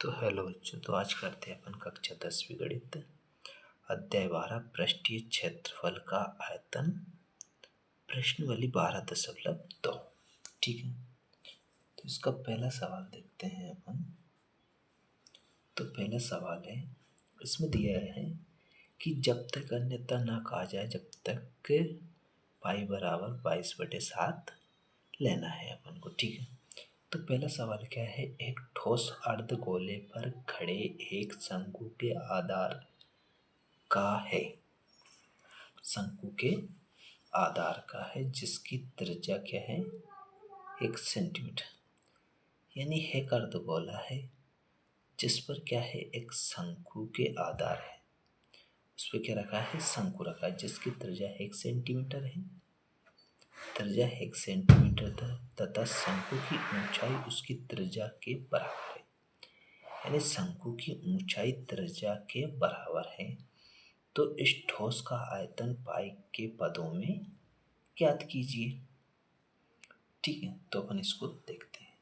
तो हेलो बच्चों, तो आज करते हैं अपन कक्षा 10वीं गणित अध्याय 12 पृष्ठीय क्षेत्रफल का आयतन प्रश्नावली 12.2। ठीक है, तो इसका पहला सवाल देखते हैं अपन। तो पहला सवाल है, इसमें दिया है कि जब तक अन्यथा ना कहा जाए जब तक पाई बराबर 22/7 लेना है अपन को। ठीक है, तो पहला सवाल क्या है, एक ठोस अर्धगोले पर खड़े एक शंकु के आधार का है, शंकु के आधार का है जिसकी त्रिज्या क्या है 1 सेंटीमीटर, यानी एक अर्धगोला है जिस पर क्या है एक शंकु के आधार है, उस पर क्या रखा है शंकु रखा है जिसकी त्रिज्या 1 सेंटीमीटर है, त्रिज्या 1 सेंटीमीटर तथा शंकु की ऊंचाई उसकी त्रिज्या के बराबर है, यानी शंकु की ऊंचाई त्रिज्या के बराबर है। तो इस ठोस का आयतन पाई के पदों में ज्ञात कीजिए। ठीक है, तो अपन इसको देखते हैं।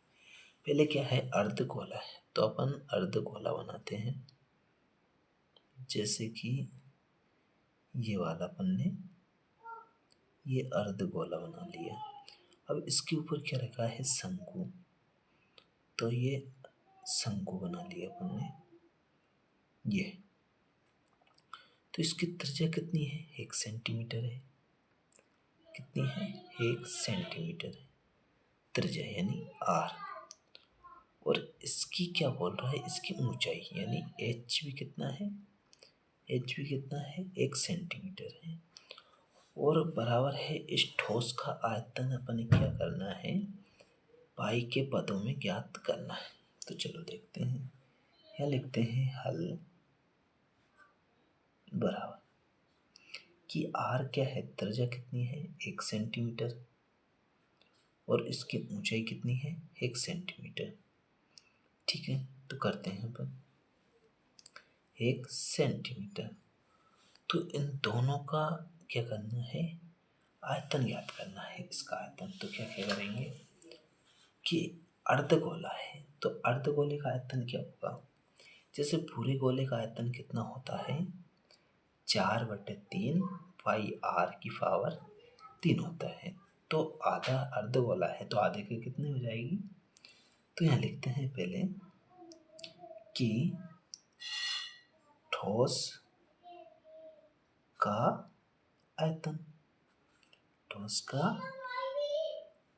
पहले क्या है, अर्धगोला है, तो अपन अर्धगोला बनाते हैं। जैसे कि ये वाला अपन ने ये अर्धगोला बना लिया। अब इसके ऊपर क्या रखा है शंकु, तो ये शंकु बना लिया अपन ने ये। तो इसकी त्रिज्या कितनी है 1 सेंटीमीटर है, कितनी है 1 सेंटीमीटर है त्रिज्या यानी आर। और इसकी क्या बोल रहा है, इसकी ऊंचाई यानी एच भी कितना है, एच भी कितना है 1 सेंटीमीटर है। और बराबर है इस ठोस का आयतन अपन क्या करना है पाई के पदों में ज्ञात करना है। तो चलो देखते हैं, यहाँ लिखते हैं हल बराबर कि आर क्या है, त्रिज्या कितनी है 1 सेंटीमीटर और इसकी ऊंचाई कितनी है 1 सेंटीमीटर। ठीक है, तो करते हैं अपन 1 सेंटीमीटर। तो इन दोनों का क्या करना है आयतन ज्ञात करना है, इसका आयतन। तो क्या क्या करेंगे कि अर्धगोला है तो अर्धगोले का आयतन क्या होगा, जैसे पूरे गोले का आयतन कितना होता है 4/3 पाई आर की पावर 3 होता है। तो आधा अर्धगोला है तो आधे के कितने हो जाएगी। तो यहाँ लिखते हैं पहले कि ठोस का आयतन, ठोस का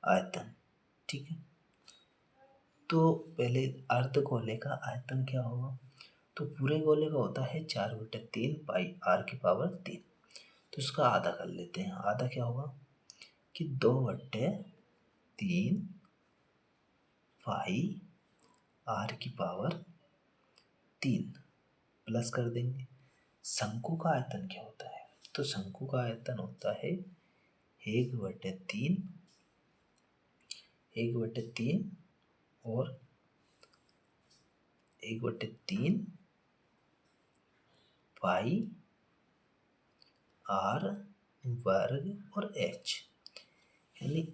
आयतन। ठीक है, तो पहले अर्धगोले का आयतन क्या होगा, तो पूरे गोले का होता है 4/3 पाई आर की पावर 3। तो इसका आधा कर लेते हैं, आधा क्या होगा कि 2/3 पाई आर की पावर 3 प्लस कर देंगे। शंकु का आयतन क्या होता है, तो शंकु का आयतन होता है 1/3 और 1/3 पाई आर वर्ग और एच, यानी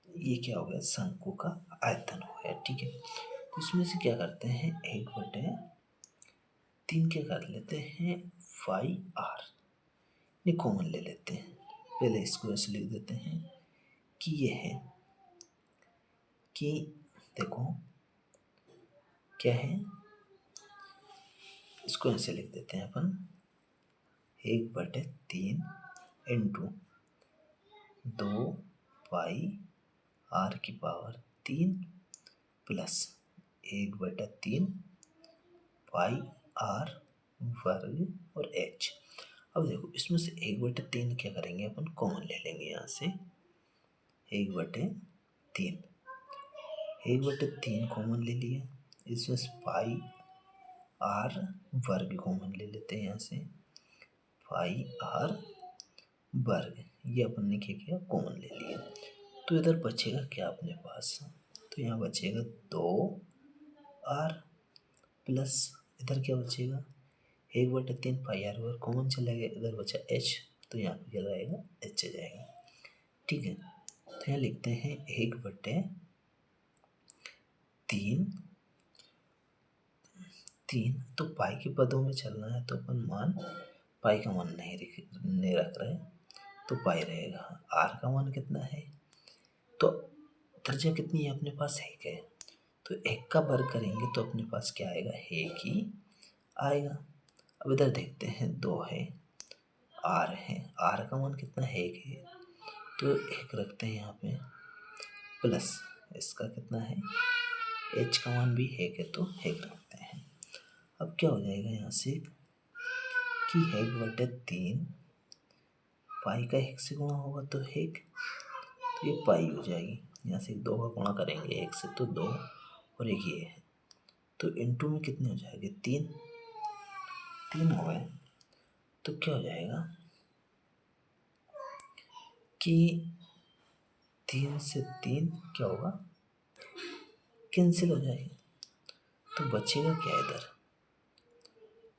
ये क्या हो गया शंकु का आयतन हो गया। ठीक है, तो इसमें से क्या करते हैं 1/3 क्या कर लेते हैं पाई आर ने कॉमन ले लेते हैं। पहले इसको ऐसे लिख देते हैं कि ये है कि देखो क्या है, इसको ऐसे लिख देते हैं अपन 1/3 इंटू 2 पाई आर की पावर 3 प्लस 1/3 पाई आर वर्ग और एच। अब देखो इसमें से 1/3 क्या करेंगे अपन कॉमन ले लेंगे, यहाँ से 1/3 1/3 कॉमन ले लिया, इसमें से पाई आर वर्ग कॉमन ले लेते हैं, यहाँ से पाई आर वर्ग ये अपन ने क्या किया कॉमन ले लिया। तो इधर बचेगा क्या अपने पास, तो यहाँ बचेगा 2r प्लस इधर क्या बचेगा 1/3 पाई आर वर्ग कॉमन चला गया, इधर बचा h, तो यहाँ पे क्या रहेगा h आ जाएगा। ठीक है, तो यहाँ लिखते हैं 1/3 3, तो पाई के पदों में चलना है तो अपन मान पाई का मान नहीं रख रहे, तो पाई रहेगा। आर का मान कितना है, तो त्रिज्या कितनी है अपने पास, 1 है, तो 1 का वर्ग करेंगे तो अपने पास क्या आएगा, 1 ही आएगा। अब इधर देखते हैं, 2 है, आर है, आर का मान कितना है, 1 है, तो 1 रखते हैं यहाँ पे, प्लस इसका कितना है, एच का मान भी 1 है, तो 1 रखते हैं। अब क्या हो जाएगा यहाँ से कि 1/3 पाई का 1 से गुणा होगा तो 1, तो ये पाई हो जाएगी। यहाँ से 2 का गुणा करेंगे 1 से तो 2 और 1 ये है, तो इनटू में कितने हो जाएंगे, 3 हो गए। तो क्या हो जाएगा कि 3 से 3 क्या होगा, कैंसिल हो जाएगा, तो बचेगा क्या इधर,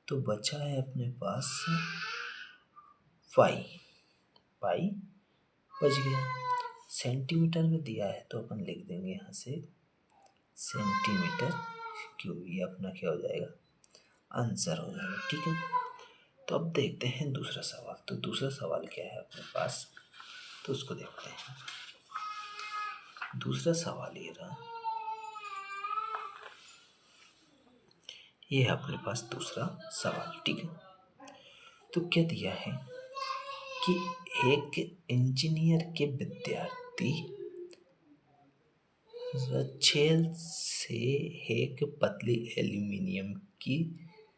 तो बचा है अपने पास पाई बच गया। सेंटीमीटर में दिया है तो अपन लिख देंगे यहाँ से सेंटीमीटर क्यूब, ये अपना क्या हो जाएगा, आंसर हो जाएगा। ठीक है, तो अब देखते हैं दूसरा सवाल। तो दूसरा सवाल क्या है अपने पास, तो उसको देखते हैं। दूसरा सवाल ये रहा, ये है अपने पास दूसरा सवाल। ठीक है, तो क्या दिया है कि एक इंजीनियर के विद्यार्थी रच्छेल से एक पतली एल्यूमिनियम की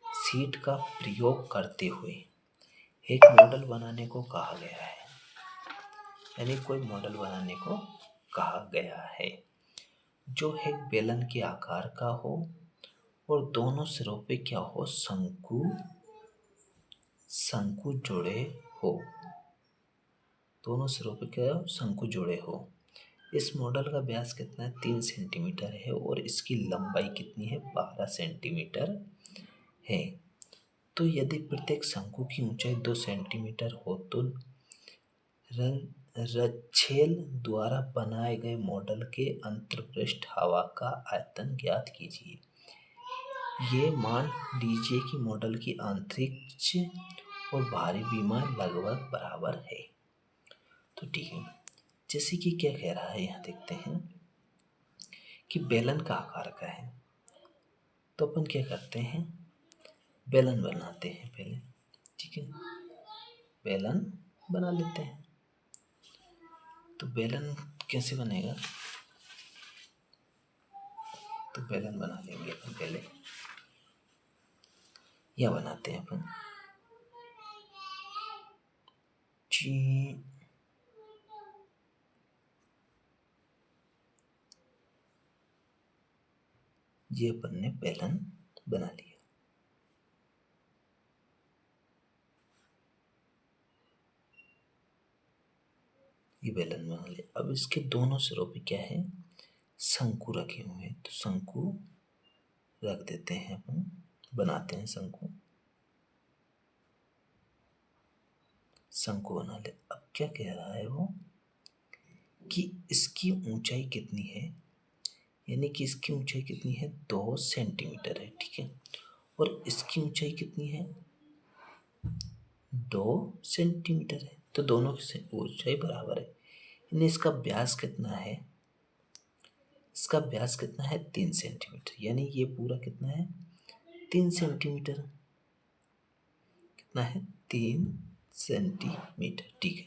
शीट का प्रयोग करते हुए एक मॉडल बनाने को कहा गया है, यानी कोई मॉडल बनाने को कहा गया है जो एक बेलन के आकार का हो और दोनों सिरों पे क्या हो, शंकु जुड़े हो, दोनों सिरों पे क्या हो, शंकु जुड़े हो। इस मॉडल का व्यास कितना है, 3 सेंटीमीटर है और इसकी लंबाई कितनी है, 12 सेंटीमीटर है। तो यदि प्रत्येक शंकु की ऊंचाई 2 सेंटीमीटर हो तो रच्छेल द्वारा बनाए गए मॉडल के अंतर्पृष्ठ हवा का आयतन ज्ञात कीजिए। ये मान लीजिए कि मॉडल की अंतरिक्ष और बाहरी विमा लगभग बराबर है। तो ठीक है, जैसे कि क्या कह रहा है, यहाँ देखते हैं कि बेलन का आकार का है, तो अपन क्या करते हैं, बेलन बनाते हैं पहले। ठीक है, बेलन बना लेते हैं। तो बेलन कैसे बनेगा, तो बेलन बना लेंगे अपन पहले, या बनाते हैं अपन जी, ये अपन ने बेलन बना लिया। ये बेलन बना लिया। अब इसके दोनों सिरों पे क्या है, शंकु रखे हुए हैं, तो शंकु रख देते हैं अपन, बनाते हैं शंकु बना ले। अब क्या कह रहा है वो कि इसकी ऊंचाई कितनी है, यानी कि इसकी ऊंचाई कितनी है, 2 सेंटीमीटर है। ठीक है, और इसकी ऊंचाई कितनी है, 2 सेंटीमीटर है, तो दोनों की ऊंचाई बराबर है। यानी इसका व्यास कितना है, इसका व्यास कितना है, 3 सेंटीमीटर, यानी ये पूरा कितना है, 3 सेंटीमीटर, कितना है, 3 सेंटीमीटर। ठीक है,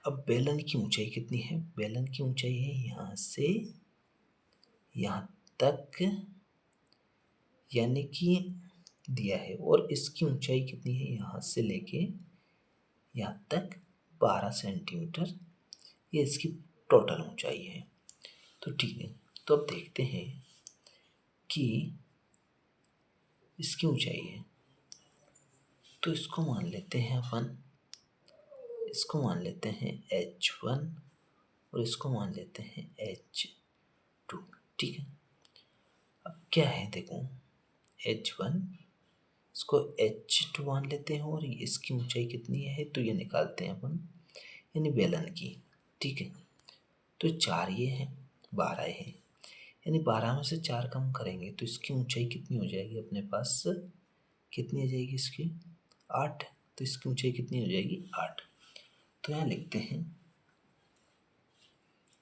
अब बेलन की ऊंचाई कितनी है, बेलन की ऊंचाई है यहाँ से यहाँ तक, यानी कि दिया है, और इसकी ऊंचाई कितनी है, यहाँ से लेके यहाँ तक 12 सेंटीमीटर, ये इसकी टोटल ऊंचाई है। तो ठीक है, तो अब देखते हैं कि इसकी ऊंचाई है, तो इसको मान लेते हैं अपन, इसको मान लेते हैं h1 और इसको मान लेते हैं h2। ठीक है, अब क्या है देखो, h1 इसको h2 मान लेते हैं और इसकी ऊंचाई कितनी है, तो ये निकालते हैं अपन, यानी बेलन की। ठीक है, तो 4 ये है, 12 है, यानी 12 में से 4 कम करेंगे तो इसकी ऊंचाई कितनी हो जाएगी अपने पास, कितनी आ जाएगी इसकी, 8। तो इसकी ऊंचाई कितनी हो जाएगी, 8। तो यहाँ लिखते हैं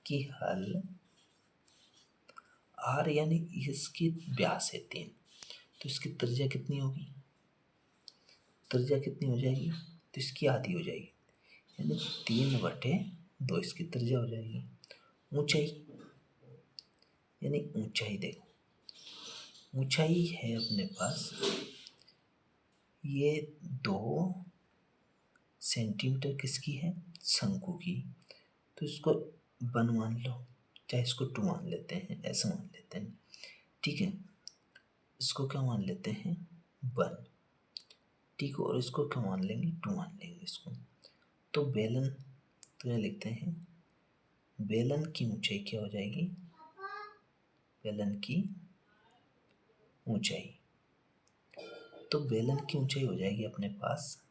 कि हल आर यानी इसकी व्यास है 3, तो इसकी त्रिज्या कितनी होगी, त्रिज्या कितनी हो जाएगी, तो इसकी आधी हो जाएगी, यानी 3/2 इसकी त्रिज्या हो जाएगी। ऊंचाई यानी ऊंचाई देखो, ऊंचाई है अपने पास ये 2 सेंटीमीटर किसकी है, शंकु की। तो इसको 1 मान लो, चाहे इसको 2 मान लेते हैं, ऐसा मान लेते हैं, ठीक है। इसको क्या मान लेते हैं, 1, ठीक है। और इसको क्या मान लेंगे, 2 मान लेंगे इसको। तो बेलन, तो यहाँ लिखते हैं बेलन की ऊंचाई क्या हो जाएगी, बेलन की ऊंचाई, तो बेलन की ऊंचाई हो जाएगी अपने पास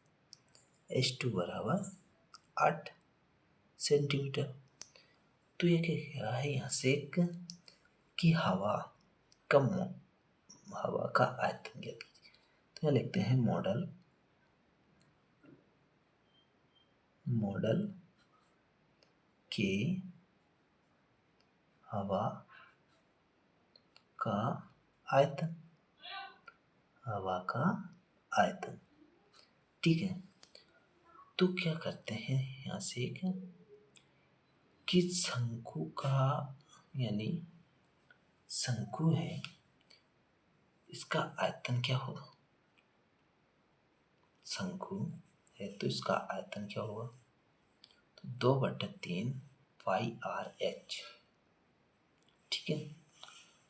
H2 बराबर 8 सेंटीमीटर। तो ये क्या है यहाँ से एक कि हवा का आयतन ज्ञात कीजिए। तो यहाँ लिखते हैं मॉडल के हवा का आयतन, हवा का आयतन, ठीक है। तो क्या करते हैं यहाँ से कि शंकु का, यानी शंकु है, इसका आयतन क्या होगा, शंकु है तो इसका आयतन क्या होगा, तो 2/3 पाई आर एच, ठीक है।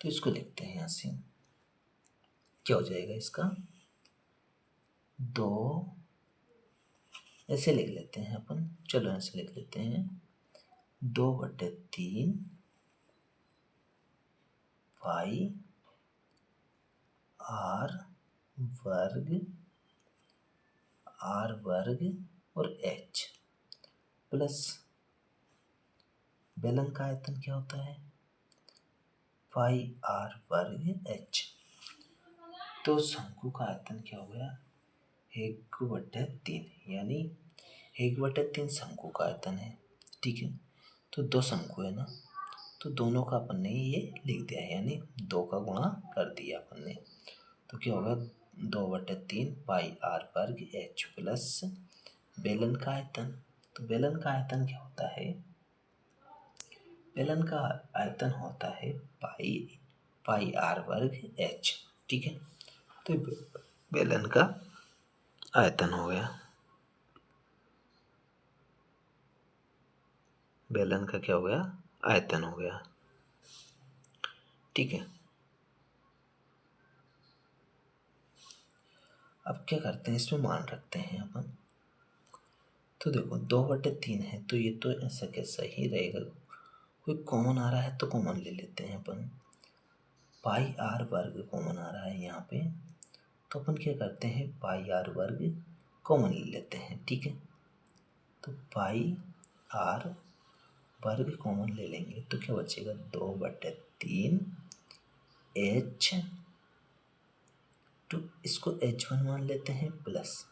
तो इसको लिखते हैं यहाँ से, क्या हो जाएगा इसका, 2, ऐसे लिख लेते हैं अपन, चलो ऐसे लिख लेते हैं 2/3 पाई आर वर्ग और एच प्लस बेलन का आयतन क्या होता है, पाई आर वर्ग एच। तो शंकु का आयतन क्या हो गया, 1/3, यानी 1/3 शंकु का आयतन है, ठीक है। तो 2 शंकु है ना, तो दोनों का अपन ने ये लिख दिया है, यानी 2 का गुणा कर दिया अपन ने। तो क्या होगा, 2/3 पाई आर वर्ग एच प्लस बेलन का आयतन। तो बेलन का आयतन क्या होता है, बेलन का आयतन होता है पाई आर वर्ग एच, ठीक है। तो बेलन का आयतन हो गया, बेलन का क्या हो गया, आयतन हो गया, ठीक है। अब क्या करते हैं, इसमें मान रखते हैं अपन। तो देखो 2/3 है तो ये तो ऐसा कैसा ही रहेगा, कोई कॉमन आ रहा है तो कॉमन ले लेते हैं अपन। पाई आर वर्ग कॉमन आ रहा है यहाँ पे, तो अपन क्या करते हैं, पाई आर वर्ग कॉमन ले लेते हैं, ठीक है। तो पाई आर वर्ग कॉमन ले लेंगे तो क्या बचेगा, 2/3 एच, तो इसको H1 मान लेते हैं प्लस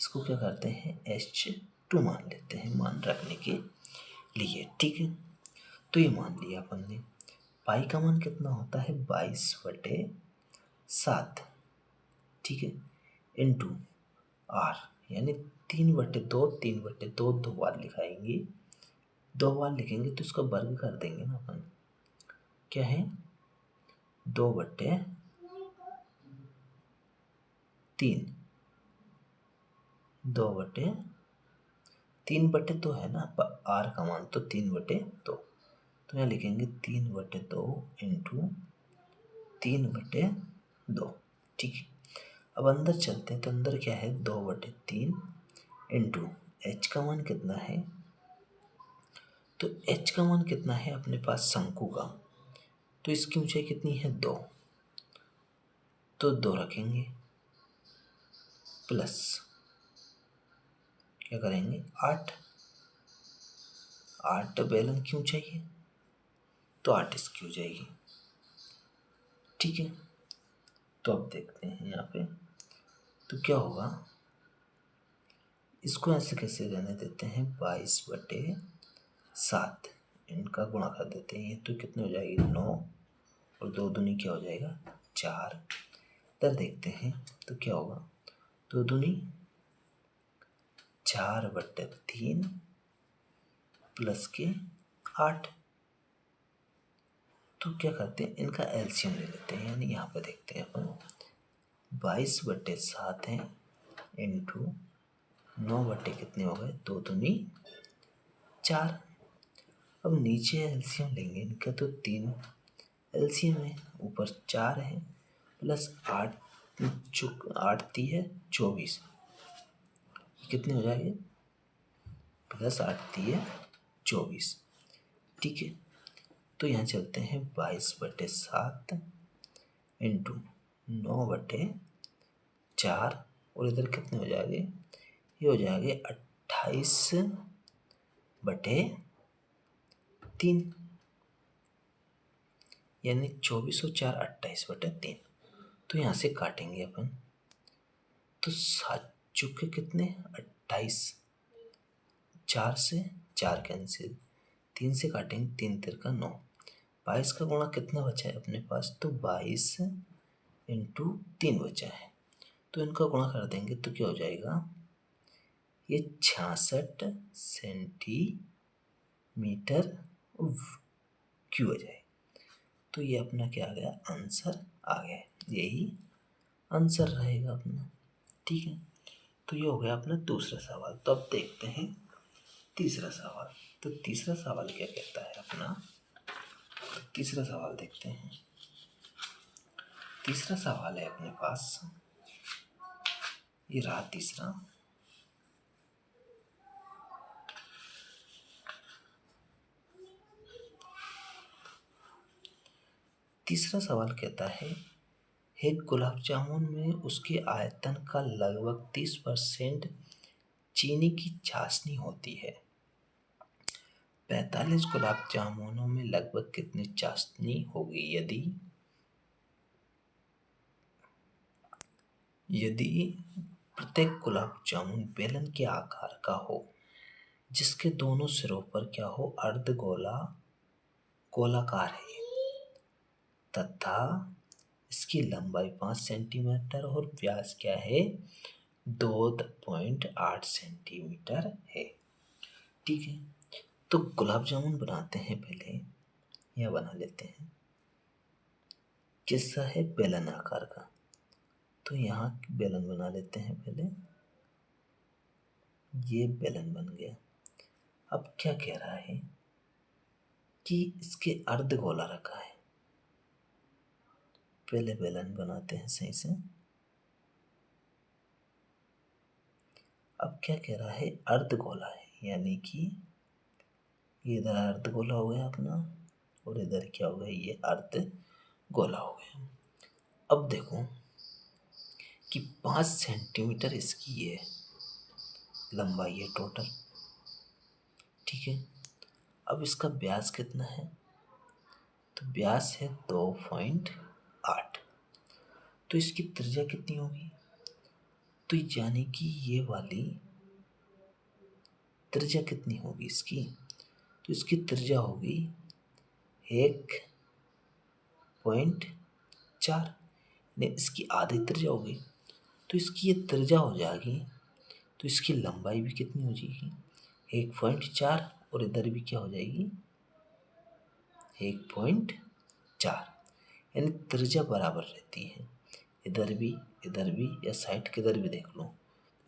इसको क्या करते हैं, H2 मान लेते हैं, मान रखने के लिए, ठीक है। तो ये मान लिया अपन ने। पाई का मान कितना होता है, 22/7, ठीक है, इंटू आर, यानी 3/2, 3/2 दो बार लिखाएंगे, 2 बार लिखेंगे तो इसका वर्ग कर देंगे ना अपन, क्या है 2/3, 3/2 है ना, आर का मान तो 3/2, तो यहाँ लिखेंगे 3/2 इंटू 3/2, ठीक है। अब अंदर चलते हैं, तो अंदर क्या है, 2/3 इंटू एच का मान कितना है, तो एच का मान कितना है अपने पास शंकु का, तो इसकी ऊंचाई कितनी है, 2, तो 2 रखेंगे प्लस क्या करेंगे, 8 बेलन की ऊंचाई है तो 8 इसकी हो जाएगी, ठीक है। तो अब देखते हैं यहाँ पे तो क्या होगा, इसको ऐसे कैसे रहने देते हैं, 22/7 इनका गुणा कर देते हैं, ये तो कितने हो जाएगी 9 और 2 दूनी क्या हो जाएगा 4। इधर देखते हैं तो क्या होगा, 2 दूनी 4/3 प्लस के 8। तो क्या करते हैं, इनका एलसीएम ले लेते हैं, यानी यहाँ पर देखते हैं अपन 22/7 है इंटू 9 बटे कितने हो गए 2 दूनी 4। अब नीचे एलसीएम लेंगे इनका तो 3 एलसीएम है, ऊपर 4 है प्लस 8 8 ती है 24, कितने हो जाएंगे प्लस 8 ती है 24। ठीक है, तो यहाँ चलते हैं 22/7 इंटू 9/4 और इधर कितने हो जाएंगे, ये हो जाएंगे 28/3 यानी 24 और 4 28/3। तो यहाँ से काटेंगे अपन तो 7 चुके कितने 28, 4 से 4 कैंसिल, 3 से काटेंगे 3 तिरका 9, 22 का गुणा कितना बचा है अपने पास, तो 22 इंटू 3 बचा है, तो इनका गुणा कर देंगे तो क्या हो जाएगा, ये 66 सेंटीमीटर क्यूब आ जाए। तो ये अपना क्या आ गया, आंसर आ गया, यही आंसर रहेगा अपना। ठीक है, तो ये हो गया अपना दूसरा सवाल। तो अब देखते हैं तीसरा सवाल। तो तीसरा सवाल क्या कहता है अपना, तीसरा सवाल देखते हैं। तीसरा सवाल है अपने पास, ये रहा तीसरा। तीसरा सवाल कहता है, एक गुलाब जामुन में उसके आयतन का लगभग 30% चीनी की चाशनी होती है। 45 गुलाब जामुनों में लगभग कितनी चाशनी होगी यदि प्रत्येक गुलाब जामुन बेलन के आकार का हो, जिसके दोनों सिरों पर क्या हो, गोलाकार है तथा इसकी लंबाई 5 सेंटीमीटर और व्यास क्या है 2.8 सेंटीमीटर है। ठीक है, तो गुलाब जामुन बनाते हैं पहले, या बना लेते हैं, किस्सा है बेलन आकार का। तो यहाँ बेलन बना लेते हैं पहले, ये बेलन बन गया। अब क्या कह रहा है कि इसके अर्ध गोला रखा है, पहले बेलन बनाते हैं सही से। अब क्या कह रहा है, अर्ध गोला है, यानी कि इधर अर्ध गोला हो गया अपना और इधर क्या हो गया, ये अर्ध गोला हो गया। अब देखो कि 5 सेंटीमीटर इसकी ये लंबाई है टोटल। ठीक है, अब इसका व्यास कितना है, तो व्यास है 2.8। तो इसकी त्रिज्या कितनी होगी, तो यानी कि ये वाली त्रिज्या कितनी होगी इसकी, तो इसकी त्रिज्या होगी 1.4, ने इसकी आधी त्रिज्या होगी, तो इसकी ये त्रिज्या हो जाएगी, तो इसकी लंबाई भी कितनी हो जाएगी 1.4 और इधर भी क्या हो जाएगी 1.4, यानी त्रिज्या बराबर रहती है, इधर भी या साइड किधर भी देख लो तो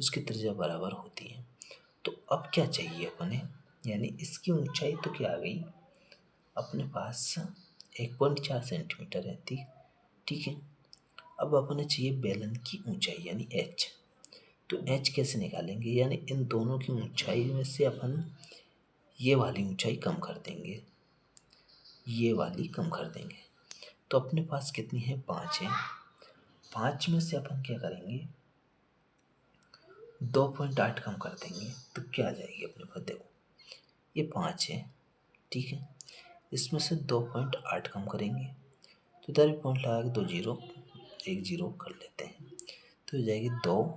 इसकी त्रिज्या बराबर होती है। तो अब क्या चाहिए अपने, यानी इसकी ऊंचाई तो क्या आ गई अपने पास 1.4 सेंटीमीटर रहती। ठीक है, अब अपने चाहिए बेलन की ऊंचाई यानी h। तो h कैसे निकालेंगे, यानी इन दोनों की ऊंचाई में से अपन ये वाली ऊंचाई कम कर देंगे, ये वाली कम कर देंगे। तो अपने पास कितनी है 5 है, 5 में से अपन क्या करेंगे 2.8 कम कर देंगे, तो क्या आ जाएगी अपने पास, देखो ये 5 है। ठीक है, इसमें से 2.8 कम करेंगे तो इधर भी पॉइंट लगा के 2 जीरो, 1 जीरो कर लेते हैं, तो हो जाएगी 2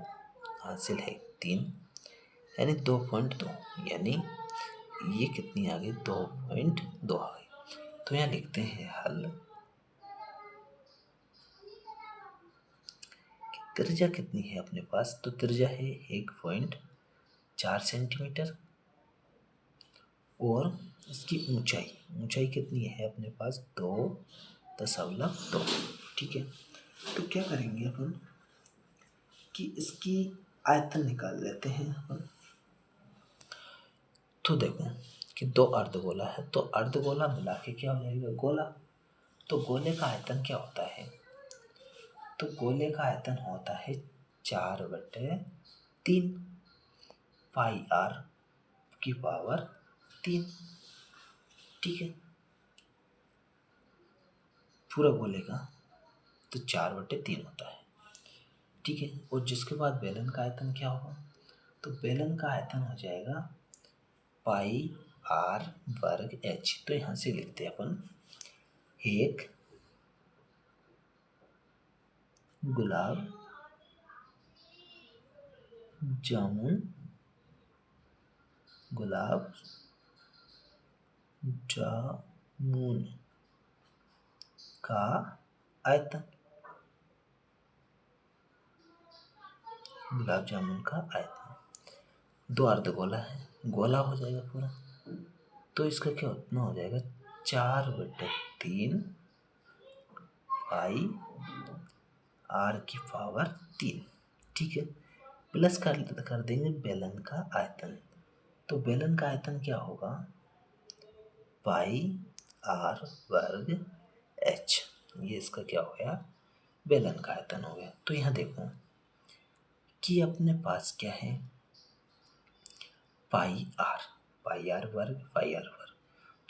हासिल है 3, यानी 2.2, यानी ये कितनी आ गई 2.2 आ गई। तो यहाँ लिखते हैं हल कि त्रिज्या कितनी है अपने पास, तो त्रिज्या है 1.4 सेंटीमीटर और इसकी ऊंचाई कितनी है अपने पास 2.2। ठीक है, तो क्या करेंगे अपन कि इसकी आयतन निकाल लेते हैं अपन। तो देखो कि 2 अर्धगोला है, तो अर्धगोला मिला के क्या हो जाएगा गोला। तो गोले का आयतन क्या होता है, तो गोले का आयतन होता है 4/3 पाई r की पावर 3। ठीक है, पूरा गोले का तो 4/3 होता है। ठीक है, और जिसके बाद बेलन का आयतन क्या होगा, तो बेलन का आयतन हो जाएगा पाई r वर्ग h। तो यहाँ से लिखते हैं अपन एक गुलाब जामुन का आयतन, गुलाब जामुन का आयतन। 2 अर्धगोला है, गोला हो जाएगा पूरा, तो इसका क्या उतना हो जाएगा 4/3 पाई r की पावर 3। ठीक है, प्लस कर देंगे बेलन का आयतन। तो बेलन का आयतन क्या होगा पाई r वर्ग h, ये इसका क्या हो गया बेलन का आयतन हो गया। तो यहाँ देखो कि अपने पास क्या है पाई r वर्ग,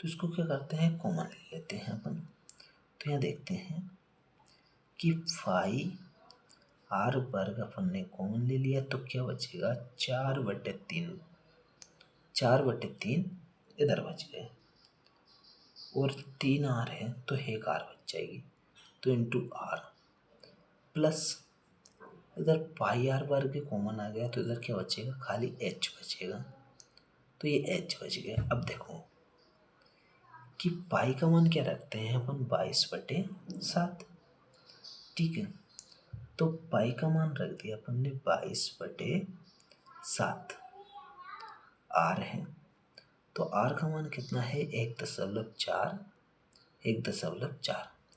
तो इसको क्या करते हैं कॉमन ले लेते हैं अपन। तो यहाँ देखते हैं कि पाई r वर्ग अपन ने कॉमन ले लिया, तो क्या बचेगा 4/3 इधर बच गए, और 3r है तो 1r बच जाएगी, तो इंटू r प्लस इधर पाई r वर्ग कॉमन आ गया, तो इधर क्या बचेगा खाली h बचेगा, तो ये h बच गया। अब देखो कि पाई का मान क्या रखते हैं अपन 22/7। ठीक है, तो पाई का मान रख दिया अपन ने 22/7। r है तो r का मान कितना है 1.4।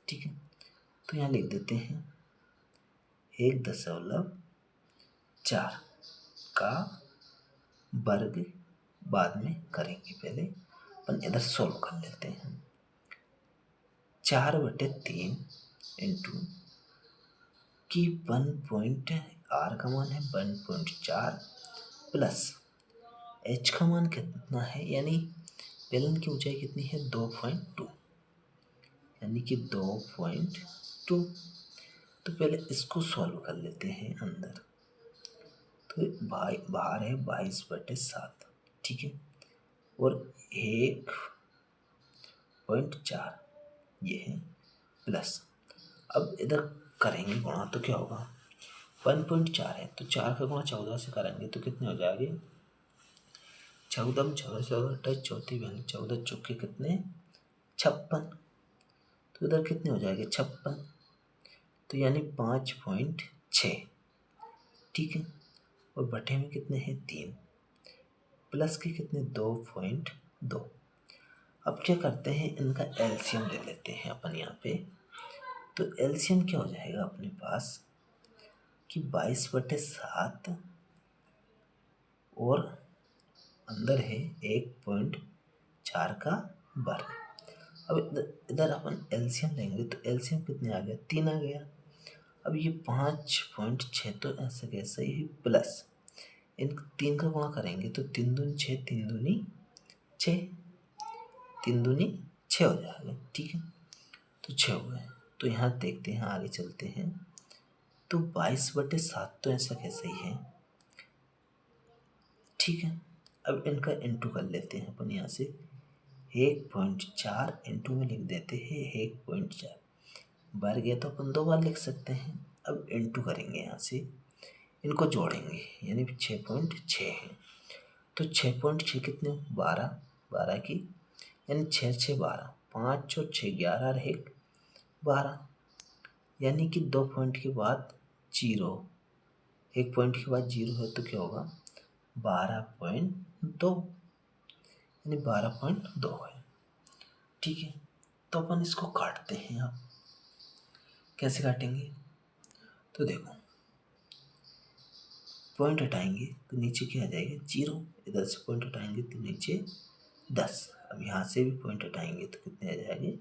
ठीक है, तो यहाँ लिख देते हैं 1.4 का वर्ग बाद में करेंगे, पहले अपन इधर सोल्व कर लेते हैं। 4/3 इंटू की 1 r का मान है 1.4 प्लस h का मान कितना है, यानी बेलन की ऊंचाई कितनी है 2.2, यानी कि 2.2। तो पहले इसको सॉल्व कर लेते हैं अंदर, तो बाहर है 22/7। ठीक है, और 1.4 ये है प्लस, अब इधर करेंगे गुणा, तो क्या होगा 1.4 है तो 4 का गुणा 14 से करेंगे तो कितने हो जाएंगे 14 14 14 चौथी बहन 14 चौके कितने 56, तो इधर कितने हो जाएंगे 56, तो यानी 5.6। ठीक है, और बटे में कितने हैं 3 प्लस के कितने 2.2। अब क्या करते हैं इनका एलसीएम ले लेते हैं अपन यहाँ पे। तो एलसीएम क्या हो जाएगा अपने पास कि 22/7 और अंदर है 1.4 का वर्ग। अब इधर अपन एलसीएम लेंगे, तो एलसीएम कितने आ गया 3 आ गया। अब ये 5.6 तो ऐसे कैसे ही प्लस इन 3 का गुणा करेंगे तो 3 दूनी 6, 3 दूनी 6, 3 दूनी 6 हो जाएगा। ठीक है, तो 6 हो गए। तो यहाँ देखते हैं आगे चलते हैं, तो 22/7 तो ऐसा कैसे ही है। ठीक है, अब इनका इंटू कर लेते हैं अपन यहाँ से 1.4 इंटू में लिख देते हैं 1.4, बार गया तो अपन 2 बार लिख सकते हैं। अब इंटू करेंगे यहाँ से, इनको जोड़ेंगे, यानी 6.6 है। तो 6.6 कितने, 12, 12 की, यानी 6 6 12, 5 और 6 11 और 1 12, यानी कि 2 पॉइंट के बाद 0, 1 पॉइंट के बाद 0 है तो क्या होगा 12.2, यानी 12.2 है। ठीक है, तो अपन इसको काटते हैं। अब कैसे काटेंगे, तो देखो पॉइंट हटाएंगे तो नीचे क्या आ जाएगा 0, इधर से पॉइंट हटाएंगे तो नीचे 10। अब यहाँ से भी पॉइंट हटाएंगे तो कितने आ जाएंगे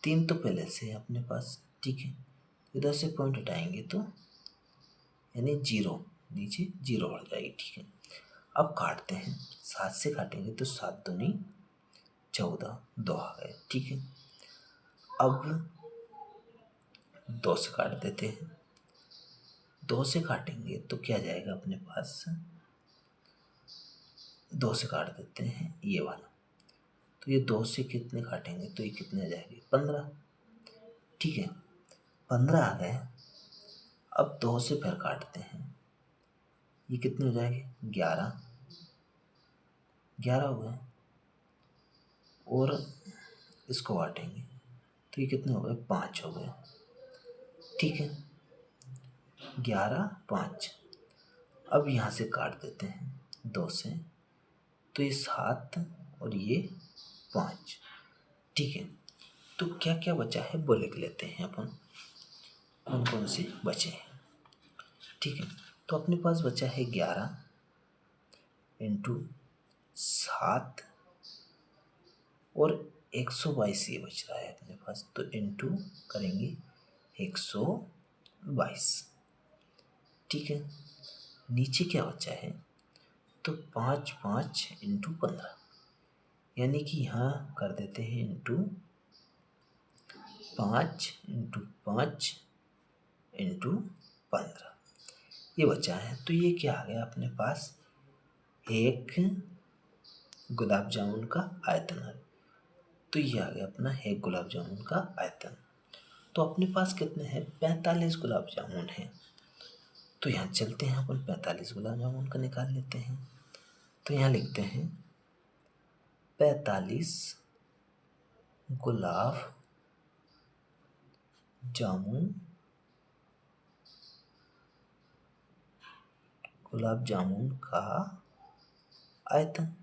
3, तो पहले से है अपने पास। ठीक है, इधर से पॉइंट हटाएंगे तो यानी 0, नीचे 0 बढ़ जाएगी। ठीक है, अब काटते हैं, 7 से काटेंगे तो 7 दूनी 14, 2 आ गए। ठीक है, अब 2 से काट देते हैं, 2 से काटेंगे तो क्या जाएगा अपने पास, 2 से काट देते हैं ये वाला, तो ये 2 से कितने काटेंगे तो ये कितने आ जाएंगे 15। ठीक है, 15 आ गए। अब 2 से फिर काटते हैं, ये कितने हो जाएंगे 11, 11 हो गए। और इसको काटेंगे तो ये कितने हो गए 5 हो गए। ठीक है, 11 5। अब यहाँ से काट देते हैं 2 से, तो ये 7 और ये 5। ठीक है, तो क्या क्या बचा है वो लिख लेते हैं अपन, कौन कौन से बचे हैं। ठीक है, तो अपने पास बचा है 11 इंटू 7 और 122 ये बच रहा है अपने पास, तो इंटू करेंगे 122। ठीक है, नीचे क्या बचा है तो 5 5 इंटू 15, यानी कि यहाँ कर देते हैं इंटू 5 इंटू 5 इंटू 15, ये बचा है। तो ये क्या आ गया अपने पास, एक गुलाब जामुन का आयतन है। तो ये आ गया अपना एक गुलाब जामुन का आयतन। तो अपने पास कितने हैं 45 गुलाब जामुन हैं। तो यहाँ चलते हैं, अपन 45 गुलाब जामुन का निकाल लेते हैं। तो यहाँ लिखते हैं 45 गुलाब जामुन, गुलाब जामुन का आयतन,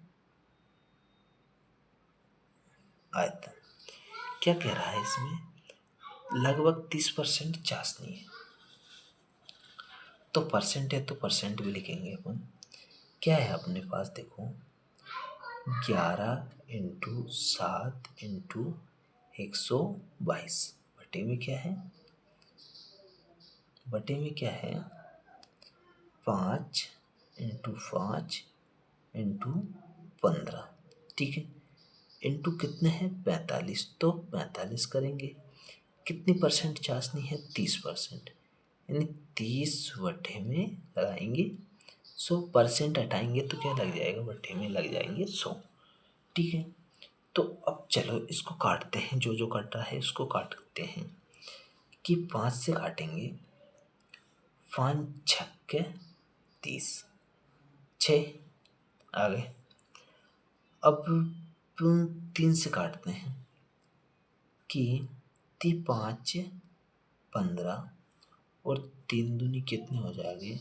आयतन क्या कह रहा है इसमें, लगभग 30% चाशनी है। तो परसेंट है तो परसेंट भी लिखेंगे अपन। क्या है अपने पास देखो 11 इंटू 7 इंटू 122 बटे में क्या है, बटे में क्या है 5 इंटू 5 इंटू 15। ठीक है, इंटू कितने हैं 45, तो 45 करेंगे। कितनी परसेंट चाशनी है 30%, यानी 30 बटे में लगाएंगे 100%, हटाएंगे तो क्या लग जाएगा बटे में लग जाएंगे 100। ठीक है, तो अब चलो इसको काटते हैं, जो जो काटा है इसको काटते हैं। कि 5 से काटेंगे, 5 छक्के 30, 6 आ गए। अब 3 से काटते हैं कि 5 15 और 3 दूनी कितने हो जाएंगे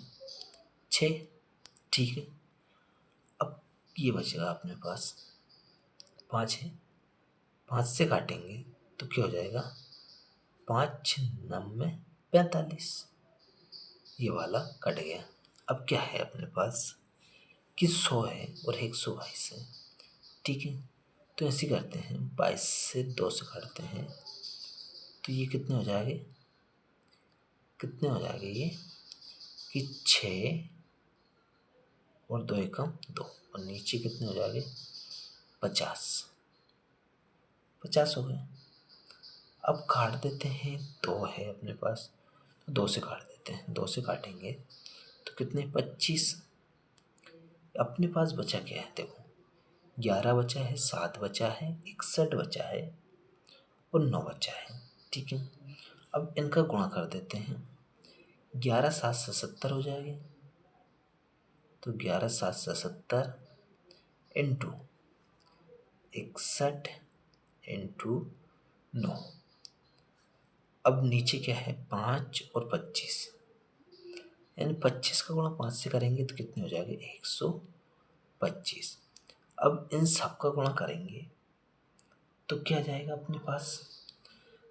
6। ठीक है, अब ये बचेगा अपने पास 5 है, 5 से काटेंगे तो क्या हो जाएगा 5 9 45, ये वाला कट गया। अब क्या है अपने पास कि 100 है और 122 है। ठीक है, तो ऐसे करते हैं 22 से 2 से काटते हैं तो ये कितने हो जाएंगे, कितने हो जाएंगे ये कि 6 और 2 एकम 2, और नीचे कितने हो जाएंगे 50, 50 हो गए। अब काट देते हैं, 2 है अपने पास तो 2 से काट देते हैं, 2 से काटेंगे तो कितने 25। अपने पास बचा क्या है देखो 11 बचा है, 7 बचा है, 61 बचा है और 9 बचा है। ठीक है। अब इनका गुणा कर देते हैं, 11×7 = 70 हो जाएगी। तो 11×7 = 70 इंटू 61 इंटू 9। अब नीचे क्या है, 5 और 25, यानी 25 का गुणा 5 से करेंगे तो कितने हो जाएंगे, 125। अब इन सब का गुणा करेंगे तो क्या जाएगा अपने पास,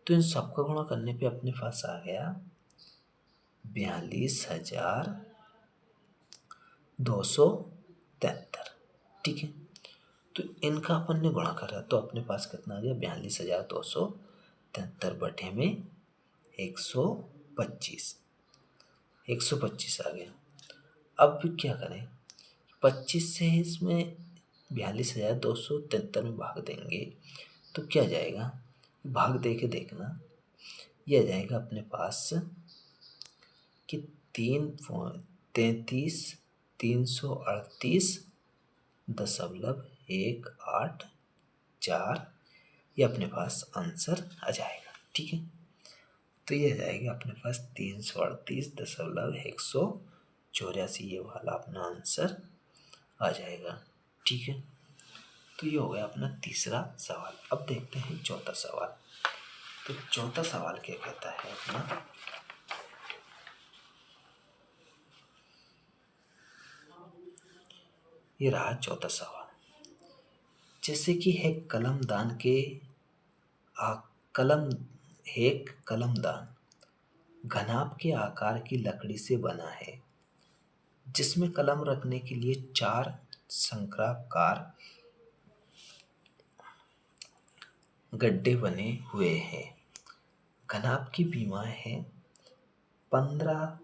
तो इन सब का गुणा करने पे अपने पास आ गया 42,273। ठीक है। तो इनका अपन ने गुणा करा तो अपने पास कितना आ गया, 42,273 बटे में 125, 125 आ गया। अब फिर क्या करें, 25 से इसमें 42,273 में भाग देंगे तो क्या जाएगा, भाग दे के देखना, यह जाएगा अपने पास कि 333,338,4, ये अपने पास आंसर आ जाएगा। ठीक है। तो ये आ जाएगा अपने पास 338,184, ये वाला अपना आंसर आ जाएगा। ठीक है। तो ये हो गया अपना तीसरा सवाल। अब देखते हैं चौथा सवाल। तो चौथा सवाल क्या कहता है अपना, ये रहा चौथा सवाल। जैसे कि है कलमदान के कलम एक कलमदान घनाभ के आकार की लकड़ी से बना है, जिसमें कलम रखने के लिए 4 शंक्वाकार गड्ढे बने हुए हैं। घनाभ की सीमाएं हैं 15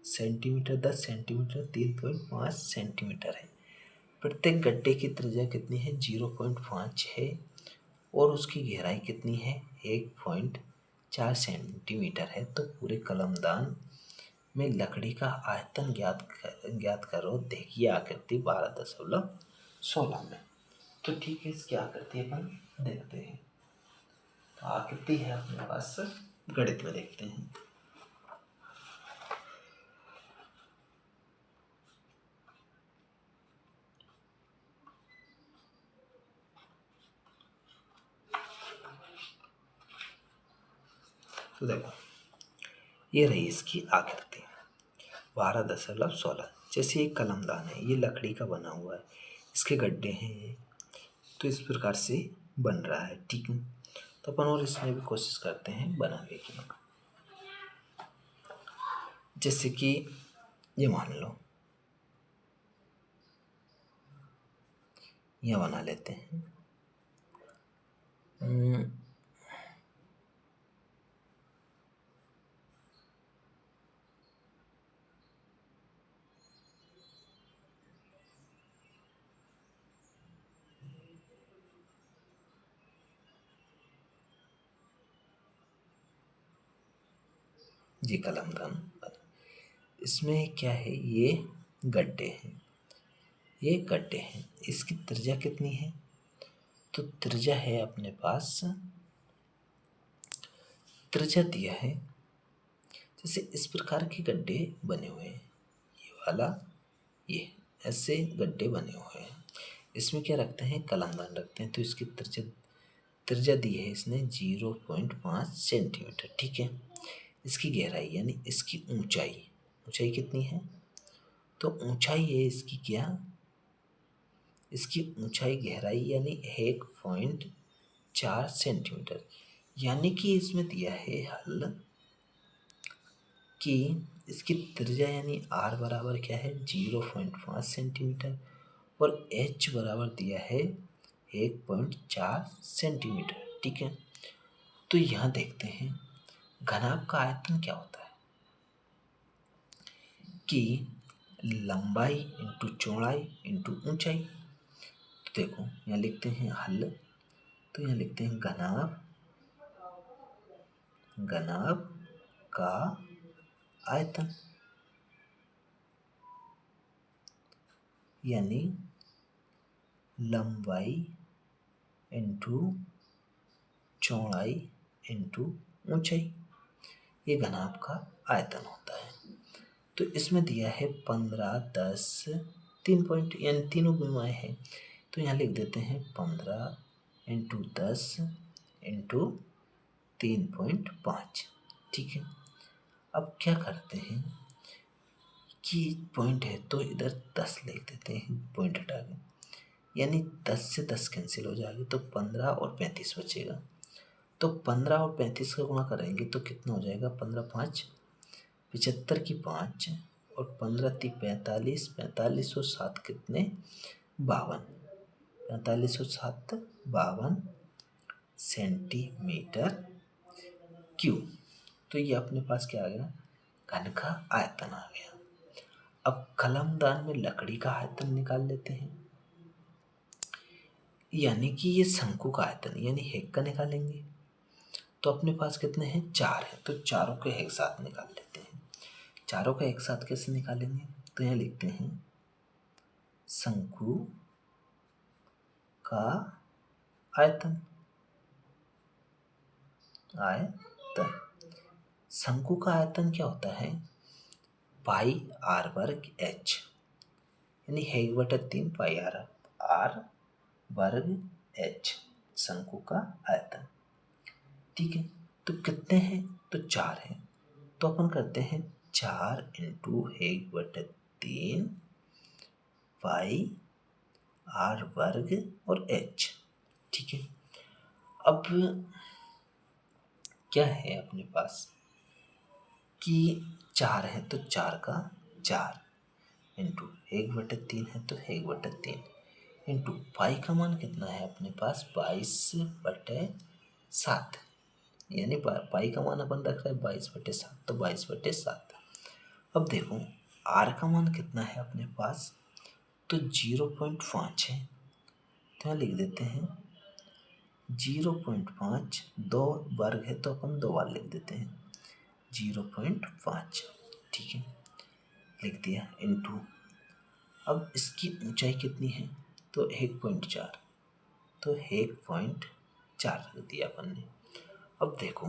सेंटीमीटर, 10 सेंटीमीटर, 3.5 सेंटीमीटर है। प्रत्येक गड्ढे की त्रिज्या कितनी है, 0.5 है, और उसकी गहराई कितनी है, 1.4 सेंटीमीटर है। तो पूरे कलमदान में लकड़ी का आयतन ज्ञात करो। देखिए आकृति 12.16 में। तो ठीक है, इसकी आकृति अपन देखते हैं। तो आकृति है अपने पास, गणित में देखते हैं। तो देखो, ये रही इसकी आकृति 12.16। जैसे एक कलमदान है, ये लकड़ी का बना हुआ है, इसके गड्ढे हैं, तो इस प्रकार से बन रहा है। ठीक है। तो अपन और इसमें भी कोशिश करते हैं बनाने की। जैसे कि ये मान लो, यह बना लेते हैं। ये कलमदान बना, इसमें क्या है, ये गड्ढे हैं, ये गड्ढे हैं। इसकी त्रिज्या कितनी है, तो त्रिज्या है अपने पास, त्रिज्या दिया है, जैसे इस प्रकार के गड्ढे बने हुए हैं, ये वाला, ये ऐसे गड्ढे बने हुए हैं। इसमें क्या रखते हैं, कलमदान रखते हैं। तो इसकी त्रिज्या दी है इसने 0.5 सेंटीमीटर। ठीक है। इसकी गहराई यानी इसकी ऊंचाई कितनी है, तो ऊंचाई है इसकी क्या, इसकी ऊंचाई गहराई यानी 1.4 सेंटीमीटर। यानी कि इसमें दिया है हल कि इसकी त्रिज्या यानी r बराबर क्या है, 0.5 सेंटीमीटर, और h बराबर दिया है 1.4 सेंटीमीटर। ठीक है। तो यहाँ देखते हैं घनाभ का आयतन क्या होता है, कि लंबाई इंटू चौड़ाई इंटू ऊंचाई। तो देखो यहाँ लिखते हैं हल, तो यहाँ लिखते हैं घनाभ का आयतन यानी लंबाई इंटू चौड़ाई इंटू ऊंचाई, ये घनाभ का आयतन होता है। तो इसमें दिया है 15, 10, 3 पॉइंट, यानी तीनों विमाएँ हैं। तो यहाँ लिख देते हैं 15 इंटू 10 इंटू 3.5। ठीक है, अब क्या करते हैं कि पॉइंट है तो इधर 10 लिख देते हैं पॉइंट हटा के, यानी 10 से 10 कैंसिल हो जाएगी तो 15 और 35 बचेगा। तो 15 और 35 का गुणा करेंगे तो कितना हो जाएगा, 15 5 75 की 5 और 15 3 45, 45 और 7 कितने, 52, 45 और 7 52 सेंटीमीटर क्यूब। तो ये अपने पास क्या आ गया, घन का आयतन आ गया। अब कलमदान में लकड़ी का आयतन निकाल लेते हैं, यानी कि ये शंकु का आयतन यानी हेग का निकालेंगे। तो अपने पास कितने हैं, 4 है, तो चारों को एक साथ निकाल लेते हैं। चारों को एक साथ कैसे निकालेंगे, तो यहाँ लिखते हैं शंकु का आयतन, आयतन। शंकु का आयतन क्या होता है, पाई आर वर्ग एच, यानी हेग बटा 3 पाई आर वर्ग एच, शंकु का आयतन। ठीक है, तो कितने हैं, तो 4 हैं। तो अपन करते हैं 4 इंटू हेग बटा 3 पाई आर वर्ग और एच। ठीक है, अब क्या है अपने पास कि 4 है तो 4 का 4 इंटू 1/3 है तो 1/3 इंटू पाई का मान कितना है अपने पास, 22/7, यानी पाई का मान अपन रख रहे हैं 22/7, तो 22/7। अब देखो आर का मान कितना है अपने पास, तो 0.5 है, तो यहाँ लिख देते हैं 0.5, 2 वर्ग है तो अपन 2 बार लिख देते हैं 0.5। ठीक है, लिख दिया इंटू, अब इसकी ऊंचाई कितनी है, तो 1.4, तो 1.4 रख दिया अपन ने। अब देखो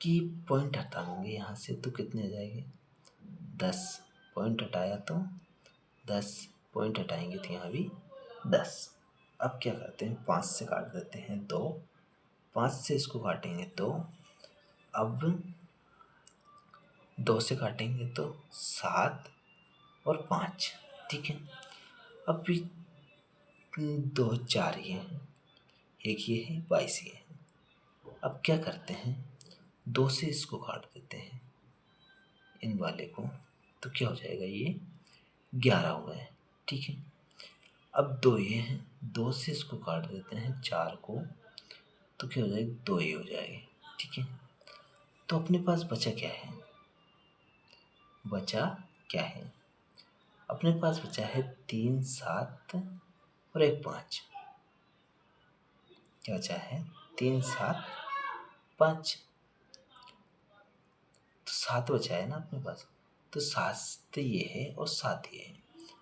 कि पॉइंट हटाएंगे यहाँ से तो कितने आ जाएंगे, 10 पॉइंट हटाया तो 10 पॉइंट हटाएंगे तो यहाँ भी 10। अब क्या करते हैं, 5 से काट देते हैं 2, 5 से इसको काटेंगे तो अब 2 से काटेंगे तो 7 और 5। ठीक है, अब भी 2 4 ये हैं, एक ये है 22 ये है। अब क्या करते हैं, 2 से इसको काट देते हैं इन वाले को, तो क्या हो जाएगा, ये 11 हो गए। ठीक है, अब 2 ये हैं, 2 से इसको काट देते हैं 4 को, तो क्या हो जाएगा, 2 ये हो जाएगी। ठीक है, तो अपने पास बचा क्या है, बचा क्या है, अपने पास बचा है 3 7 और 1 5। क्या बचा है, 3 7 5, तो 7 बचा है ना अपने पास, तो 7 ये है और 7 ये है,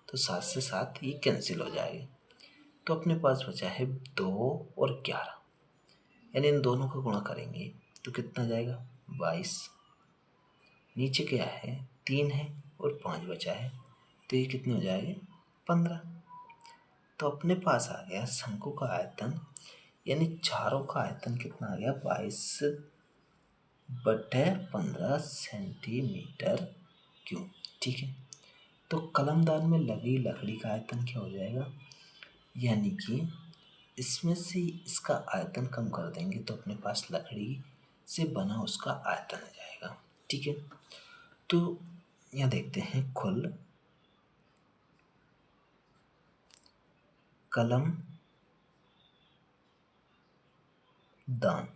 तो 7 से 7 ये कैंसिल हो जाएगी। तो अपने पास बचा है 2 और 11, यानी इन दोनों का गुणा करेंगे तो कितना जाएगा, 22। नीचे क्या है, 3 है और 5 बचा है, तो ये कितने हो जाएंगे, 15। तो अपने पास आ गया शंकु का आयतन, यानी चारों का आयतन कितना आ गया, 22/15 सेंटीमीटर क्यूब। ठीक है, तो कलमदान में लगी लकड़ी का आयतन क्या हो जाएगा, यानी कि इसमें से इसका आयतन कम कर देंगे तो अपने पास लकड़ी से बना उसका आयतन आ जाएगा। ठीक है, तो यहाँ देखते हैं कुल कलम दान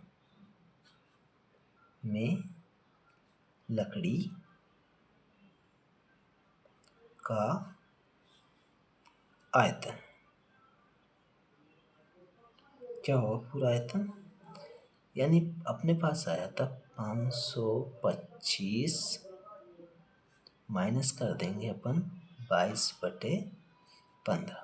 में लकड़ी का आयतन क्या होगा, पूरा आयतन, यानी अपने पास आया था 525 माइनस कर देंगे अपन 22/15,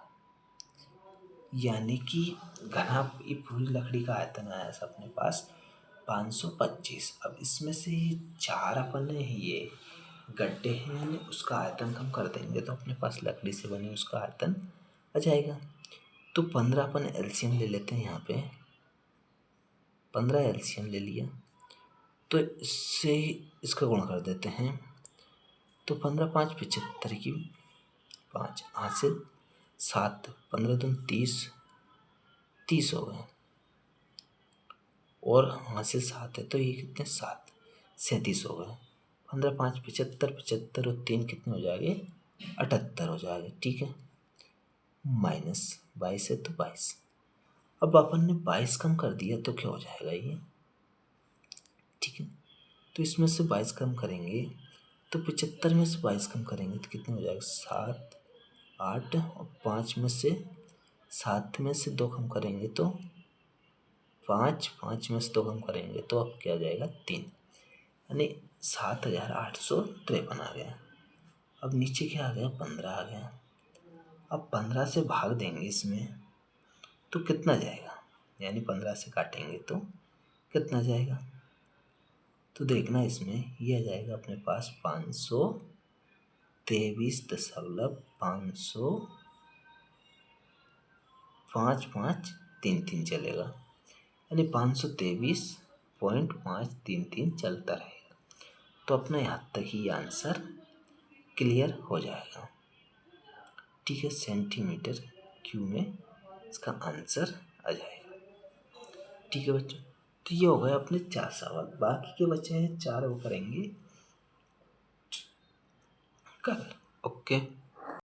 यानी कि घना ये पूरी लकड़ी का आयतन आया था अपने पास 525। अब इसमें से ये 4 अपन ये गड्ढे हैं यानी उसका आयतन कम कर देंगे तो अपने पास लकड़ी से बने उसका आयतन आ जाएगा। तो 15 अपन एलसीएम ले लेते हैं, यहाँ पे 15 एलसीएम ले लिया तो इससे इसका गुणा कर देते हैं। तो 15 5 75 की 5 हासिल 7 15 दूनी 30 हो गए और हासिल 7 है तो ये कितने 7 37 हो गए। 15 5 75 75 और 3 कितने हो जाएंगे 78 हो जाएंगे। ठीक है, माइनस 22 है तो 22। अब अपन ने 22 कम कर दिया तो क्या हो जाएगा ये। ठीक है, तो इसमें से 22 कम करेंगे तो 75 में से 22 कम करेंगे तो कितने हो जाएगा 7 8 और 5 में से 7 में से 2 कम करेंगे तो 5 में से 2 कम करेंगे तो अब क्या हो जाएगा 3, यानी 7853 आ गया। अब नीचे क्या आ गया 15 आ गया। अब 15 से भाग देंगे इसमें तो कितना जाएगा, यानी 15 से काटेंगे तो कितना जाएगा। तो देखना इसमें ये आ जाएगा अपने पास 523.5533 चलेगा, यानी 523.533 चलता रहेगा। तो अपना यहाँ तक ही आंसर क्लियर हो जाएगा। ठीक है, सेंटीमीटर क्यूब में इसका आंसर आ जाएगा। ठीक है बच्चों, तो ये हो गए अपने 4 सवाल। बाकी के बचे हैं 4, वो करेंगे कल। ओके।